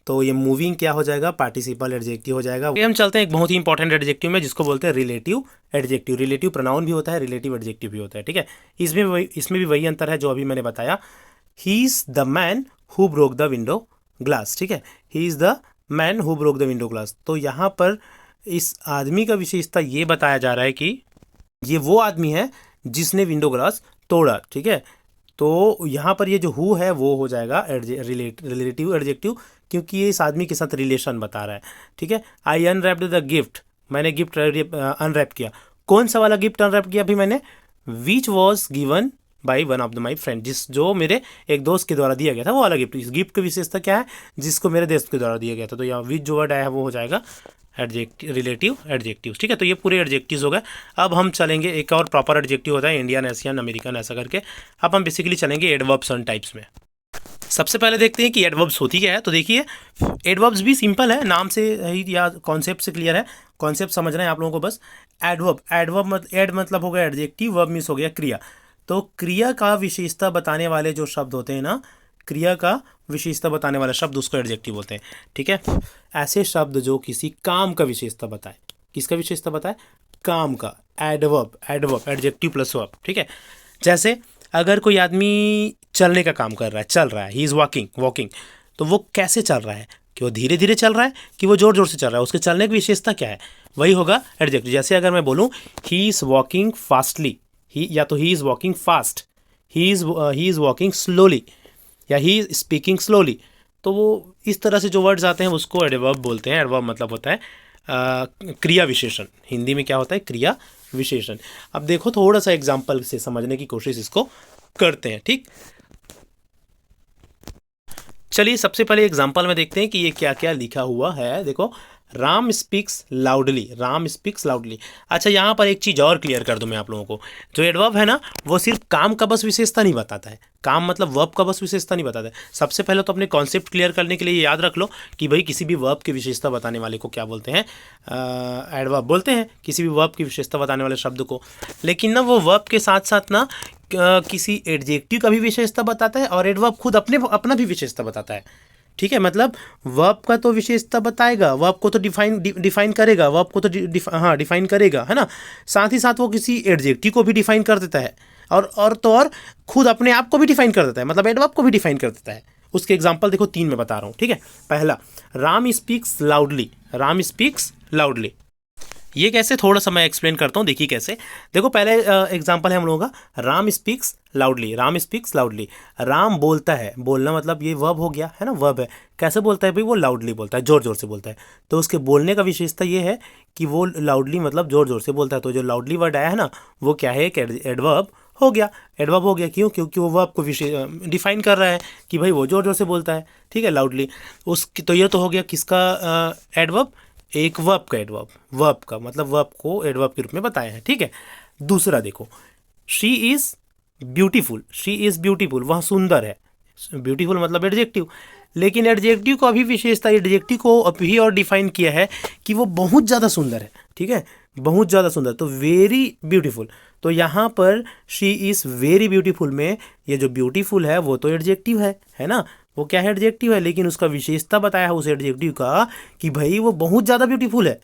तो ये मूविंग क्या हो जाएगा, पार्टिसिपल एडजेक्टिव हो जाएगा। हम चलते हैं एक बहुत ही इंपॉर्टेंट एडजेक्टिव में जिसको बोलते हैं रिलेटिव एडजेक्टिव। रिलेटिव प्रोनाउन भी होता है, रिलेटिव एडजेक्टिव भी होता है। ठीक है, इसमें भी वही अंतर है जो अभी मैंने बताया। He is the man who broke the window glass. ठीक है, he is the man who broke the window glass. तो यहाँ पर इस आदमी का विशेषता ये बताया जा रहा है कि ये वो आदमी है जिसने विंडो ग्लास तोड़ा। ठीक है, तो यहाँ पर ये जो हु है वो हो जाएगा रिलेटिव एडजेक्टिव, क्योंकि ये इस आदमी के साथ रिलेशन बता रहा है। ठीक है, आई अनरैप्ड द गिफ्ट, मैंने गिफ्ट अनरैप किया। कौन सा वाला गिफ्ट अनरैप किया अभी मैंने, which was given by one of the my friend, जो मेरे एक दोस्त के द्वारा दिया गया था वो वाला गिफ्ट। इस गिफ्ट की विशेषता क्या है, जिसको मेरे दोस्त के द्वारा दिया गया था। तो यहाँ विच जो वर्ड आया है वो हो जाएगा एडजेक्टिव, रिलेटिव एडजेक्टिव। ठीक है, तो ये पूरे एडजेक्टिव्स हो गए। अब हम चलेंगे, एक और प्रॉपर एडजेक्टिव होता है इंडियन, एशियन, अमेरिकन ऐसा करके। अब हम बेसिकली चलेंगे एडवर्ब्स एंड टाइप्स में। सबसे पहले देखते हैं कि एडवर्ब्स होती क्या है। तो देखिए, एडवर्ब्स भी सिंपल है, नाम से ही या कॉन्सेप्ट से क्लियर है, कॉन्सेप्ट समझना है आप लोगों को बस। एडवर्ब एड मतलब हो गया एडजेक्टिव, वर्ब मीन्स हो गया क्रिया। तो क्रिया का विशेषता बताने वाले जो शब्द होते हैं ना, क्रिया का विशेषता बताने वाला शब्द उसको एडजेक्टिव बोलते हैं। ठीक है, ऐसे शब्द जो किसी काम का विशेषता बताए, किसका विशेषता बताए, काम का, एडवर्ब एडजेक्टिव प्लस वर्ब। ठीक है, जैसे अगर कोई आदमी चलने का काम कर रहा है, चल रहा है, ही इज़ वॉकिंग, तो वो कैसे चल रहा है, कि वो धीरे धीरे चल रहा है कि वो जोर जोर से चल रहा है, उसके चलने की विशेषता क्या है, वही होगा एडजेक्टिव। जैसे अगर मैं बोलूँ ही इज़ वॉकिंग फास्टली, या तो he is walking fast, he is walking slowly, या ही इज़ स्पीकिंग स्लोली, तो वो इस तरह से जो वर्ड्स आते हैं उसको एडवर्ब बोलते हैं। एडवर्ब मतलब होता है क्रिया विशेषण, हिंदी में क्या होता है, क्रिया विशेषण। अब देखो थोड़ा सा एग्जाम्पल से समझने की कोशिश इसको करते हैं। ठीक, चलिए सबसे पहले एग्जाम्पल में देखते हैं कि ये क्या क्या लिखा हुआ है। देखो, Ram speaks loudly, Ram speaks loudly. अच्छा, यहाँ पर एक चीज़ और क्लियर कर दूँ मैं आप लोगों को, जो एडवर्ब है ना वो सिर्फ काम का बस विशेषता नहीं बताता है, काम मतलब वर्ब का बस विशेषता नहीं बताता है। सबसे पहले तो अपने कॉन्सेप्ट क्लियर करने के लिए याद रख लो कि भाई किसी भी वर्ब की विशेषता बताने वाले को क्या बोलते हैं, एडवर्ब बोलते हैं, किसी भी वर्ब की विशेषता बताने वाले शब्द को। लेकिन ना वो वर्ब के साथ साथ ना किसी एडजेक्टिव का भी विशेषता बताता है और एडवर्ब खुद अपना भी विशेषता बताता है। ठीक है, मतलब वर्ब का तो विशेषता बताएगा, वर्ब को तो डिफाइन करेगा, वर्ब को तो डिफाइन करेगा, है ना, साथ ही साथ वो किसी एडजेक्टिव को भी डिफाइन कर देता है और खुद अपने आप को भी डिफाइन कर देता है, मतलब एडवर्ब को भी डिफाइन कर देता है। उसके एग्जाम्पल देखो 3 में बता रहा हूँ। ठीक है, पहला, Ram speaks loudly, Ram speaks loudly. ये कैसे, थोड़ा सा मैं एक्सप्लेन करता हूँ, देखिए कैसे। देखो पहले एग्जांपल है हम लोगों का, Ram speaks loudly. Ram speaks loudly, Ram बोलता है, बोलना मतलब ये वर्ब हो गया है ना, वर्ब है। कैसे बोलता है भाई, वो लाउडली बोलता है, जोर जोर से बोलता है। तो उसके बोलने का विशेषता ये है कि वो लाउडली मतलब जोर जोर से बोलता है। तो जो लाउडली वर्ड आया है ना, वो क्या है, एक एडवर्ब हो गया। एडवर्ब हो गया क्यों, क्योंकि वो वर्ब को डिफाइन कर रहा है कि भाई वो जोर जोर से बोलता है, ठीक है, लाउडली। उसकी तो ये तो हो गया किसका एडवर्ब, एक वर्ब का एडवर्ब। वर्ब का मतलब वर्ब को एडवर्ब के रूप में बताया है, ठीक है। दूसरा देखो, she is beautiful. She is beautiful, वह सुंदर है। ब्यूटीफुल मतलब एडजेक्टिव, लेकिन एडजेक्टिव को अभी विशेषता, एडजेक्टिव को अभी और डिफाइन किया है कि वो बहुत ज़्यादा सुंदर है, ठीक है, बहुत ज़्यादा सुंदर। तो वेरी ब्यूटीफुल, तो यहाँ पर शी इज़ वेरी ब्यूटीफुल में ये जो ब्यूटीफुल है वो तो एडजेक्टिव है ना, वो क्या है, एडजेक्टिव है। लेकिन उसका विशेषता बताया है उस एडजेक्टिव का कि भाई वो बहुत ज़्यादा ब्यूटीफुल है,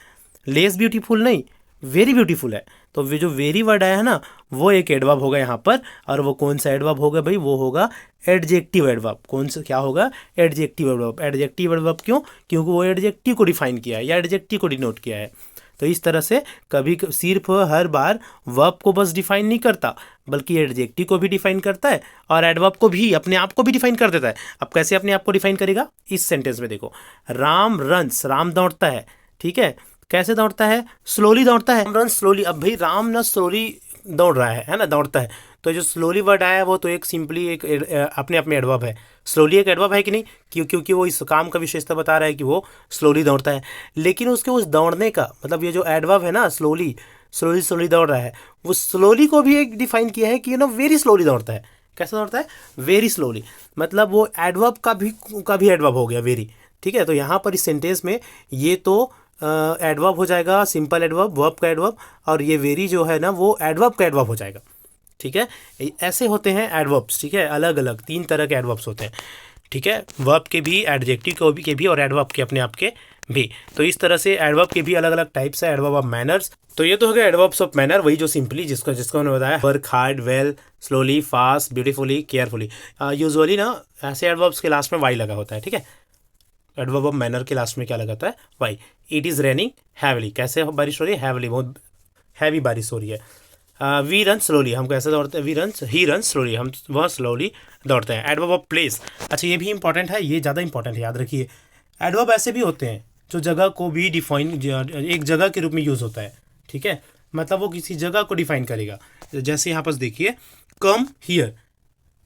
लेस ब्यूटीफुल नहीं, वेरी ब्यूटीफुल है। तो वे जो वेरी वर्ड आया है ना, वो एक एडवर्ब होगा यहाँ पर। और वो कौन सा एडवर्ब होगा भाई, वो होगा एडजेक्टिव एडवर्ब। कौन सा, क्या होगा, एडजेक्टिव एडवर्ब। एडजेक्टिव एडवर्ब क्यों, क्योंकि वो एडजेक्टिव को डिफाइन किया है या एडजेक्टिव को डिनोट किया है। तो इस तरह से कभी सिर्फ हर बार वर्ब को बस डिफाइन नहीं करता, बल्कि एडजेक्टिव को भी डिफाइन करता है और एडवर्ब को भी, अपने आप को भी डिफाइन कर देता है। अब कैसे अपने आप को डिफाइन करेगा, इस सेंटेंस में देखो, राम रन्स, राम दौड़ता है, ठीक है। कैसे दौड़ता है, स्लोली दौड़ता है, रन स्लोली। अब भाई राम ना स्लोली दौड़ रहा है ना, दौड़ता है। तो जो स्लोली वर्ड आया है वो तो एक सिंपली एक अपने आप में एडवर्ब है। स्लोली एक एडवर्ब है कि नहीं, क्योंकि वो इस काम का विशेषता बता रहा है कि वो स्लोली दौड़ता है। लेकिन उसके उस दौड़ने का मतलब ये जो एडवर्ब है ना, स्लोली स्लोली स्लोली दौड़ रहा है, वो स्लोली को भी एक डिफाइन किया है कि वेरी स्लोली दौड़ता है। कैसे दौड़ता है, वेरी स्लोली, मतलब वो एडवर्ब का भी एडवर्ब हो गया वेरी, ठीक है। तो यहाँ पर इस सेंटेंस में ये तो एडवर्ब हो जाएगा, सिंपल एडवर्ब, वर्ब का एडवर्ब, और ये वेरी जो है ना वो एडवर्ब का एडवर्ब हो जाएगा, ठीक है। ऐसे होते हैं एडवर्ब्स, ठीक है, अलग अलग 3 तरह के एडवर्ब्स होते हैं, ठीक है, वर्ब के भी, एडजेक्टिव के भी और एडवर्ब के अपने आप के भी। तो इस तरह से एडवर्ब के भी अलग अलग टाइप्स है, एडवर्ब ऑफ मैनर्स। तो ये तो हो गया एडवर्ब्स ऑफ मैनर, वही जो सिंपली जिसको मैंने बताया, work hard, well, slowly, fast, beautifully, carefully. Usually ना ऐसे एडवर्ब्स के लास्ट में वाई लगा होता है, ठीक है। एडवर्ब ऑफ मैनर के लास्ट में क्या लगाता है, Y. It is raining heavily, कैसे बारिश हो रही है, हैवली, बहुत हैवी बारिश हो रही है। वी रन स्लोली, हम कैसे दौड़ते हैं, ही रन स्लोली, हम वह स्लोली दौड़ते हैं। एडवर्ब ऑफ प्लेस, अच्छा ये भी इंपॉर्टेंट है, ये ज़्यादा इंपॉर्टेंट है, याद रखिए। एडवर्ब ऐसे भी होते हैं जो जगह को भी डिफाइन, एक जगह के रूप में यूज़ होता है, ठीक है, मतलब वो किसी जगह को डिफाइन करेगा। जैसे यहाँ पर देखिए, कम हियर,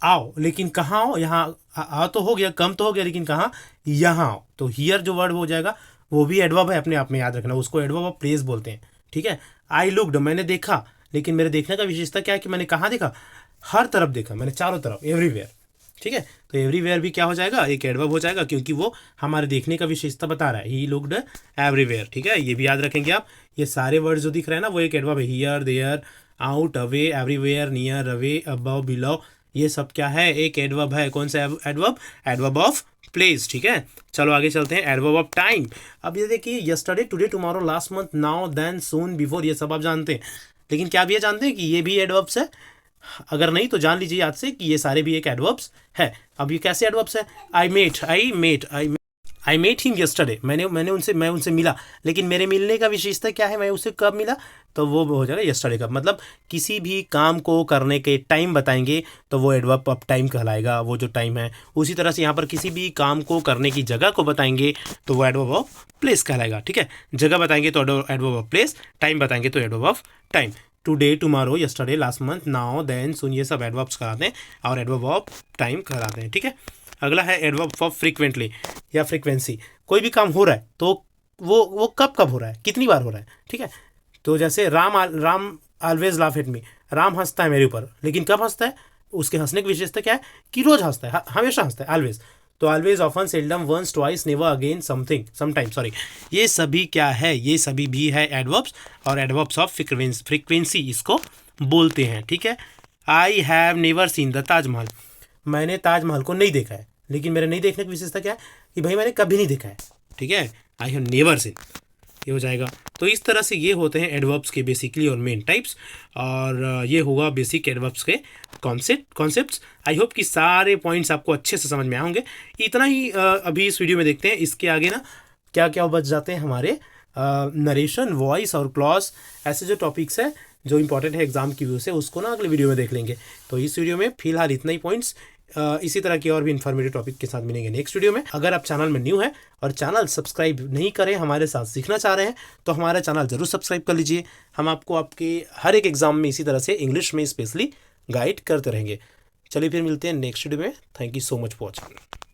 आओ, लेकिन कहाँ आओ, यहाँ आओ तो हो गया, कम तो हो गया, लेकिन कहाँ, यहाँ आओ। तो हियर जो वर्ड हो जाएगा वो भी एडवर्ब है, अपने आप में याद रखना, उसको एडवर्ब ऑफ प्लेस बोलते हैं, ठीक है। आई लुक्ड, मैंने देखा, लेकिन मेरे देखने का विशेषता क्या है कि मैंने कहाँ देखा, हर तरफ देखा, मैंने चारों तरफ, एवरीवेयर, ठीक है। तो एवरीवेयर भी क्या हो जाएगा, एक एडवर्ब हो जाएगा, क्योंकि वो हमारे देखने का विशेषता बता रहा है। ही लुक्ड एवरीवेयर, ठीक है, ये भी याद रखेंगे आप। ये सारे वर्ड जो दिख रहे हैं ना वो एक एडवर्ब है। Here, there, out, away, everywhere, near, away, above, below, ये सब क्या है, एक एडवर्ब है। कौन सा एडवर्ब, एडवर्ब ऑफ प्लेस, ठीक है। चलो आगे चलते हैं, एडवर्ब ऑफ टाइम। अब ये देखिए, yesterday, today, tomorrow, last month, now, then, soon, before, ये सब आप जानते हैं, लेकिन क्या आप ये जानते हैं कि ये भी एडवर्ब्स है? अगर नहीं तो जान लीजिए याद से कि ये सारे भी एक एडवर्ब्स है। अब ये कैसे एडवर्ब्स है, आई मेट हिम यस्टरडे, मैं उनसे मिला, लेकिन मेरे मिलने का विशेषता क्या है, मैं उससे कब मिला, तो वो हो जाएगा यस्टरडे का। मतलब किसी भी काम को करने के टाइम बताएंगे तो वो एडवर्ब ऑफ टाइम कहलाएगा, वो जो टाइम है। उसी तरह से यहाँ पर किसी भी काम को करने की जगह को बताएंगे तो वो एडवर्ब ऑफ प्लेस कहलाएगा, ठीक है। जगह बताएंगे तो एडवर्ब ऑफ प्लेस, टाइम बताएंगे तो adverb of time. Today, tomorrow, yesterday, last month, now, then, soon, ये सब एडवर्ब्स कहलाते हैं और एडवर्ब ऑफ टाइम कहलाते हैं, ठीक है। अगला है एडवर्ब ऑफ फ्रीक्वेंटली या फ्रीक्वेंसी। कोई भी काम हो रहा है तो वो कब हो रहा है, कितनी बार हो रहा है, ठीक है। तो जैसे Ram always laugh at me, Ram हंसता है मेरे ऊपर, लेकिन कब हंसता है, उसके हंसने की विशेषता क्या है कि रोज हंसता है, हमेशा हंसता है, ऑलवेज। तो always, often, seldom, once, twice, never, again, something, sometime, sorry, ये सभी क्या है, ये सभी भी है एडवर्ब्स और एडवर्ब्स ऑफ फ्रीक्वेंसी इसको बोलते हैं, ठीक है। I have never seen the Taj Mahal, मैंने ताजमहल को नहीं देखा है, लेकिन मेरे नहीं देखने की विशेषता क्या है कि भाई मैंने कभी नहीं देखा है, ठीक है। आई हैव नेवर सीन, ये हो जाएगा। तो इस तरह से ये होते हैं एडवर्ब्स के बेसिकली और मेन टाइप्स, और ये होगा बेसिक एडवर्ब्स के कॉन्सेप्ट्स। आई होप कि सारे पॉइंट्स आपको अच्छे से समझ में आए होंगे। इतना ही अभी इस वीडियो में देखते हैं, इसके आगे ना क्या क्या बच जाते हैं हमारे नरेशन, वॉइस और क्लॉज, ऐसे जो टॉपिक्स हैं जो इंपॉर्टेंट है एग्जाम की व्यू से, उसको ना अगले वीडियो में देख लेंगे। तो इस वीडियो में फिलहाल इतना ही पॉइंट्स, इसी तरह की और भी इन्फॉर्मेटिव टॉपिक के साथ मिलेंगे नेक्स्ट वीडियो में। अगर आप चैनल में न्यू हैं और चैनल सब्सक्राइब नहीं करें, हमारे साथ सीखना चाह रहे हैं, तो हमारा चैनल जरूर सब्सक्राइब कर लीजिए। हम आपको आपके हर एक एग्जाम में इसी तरह से इंग्लिश में स्पेशली गाइड करते रहेंगे। चलिए फिर मिलते हैं नेक्स्ट वीडियो में। Thank you so much for watching.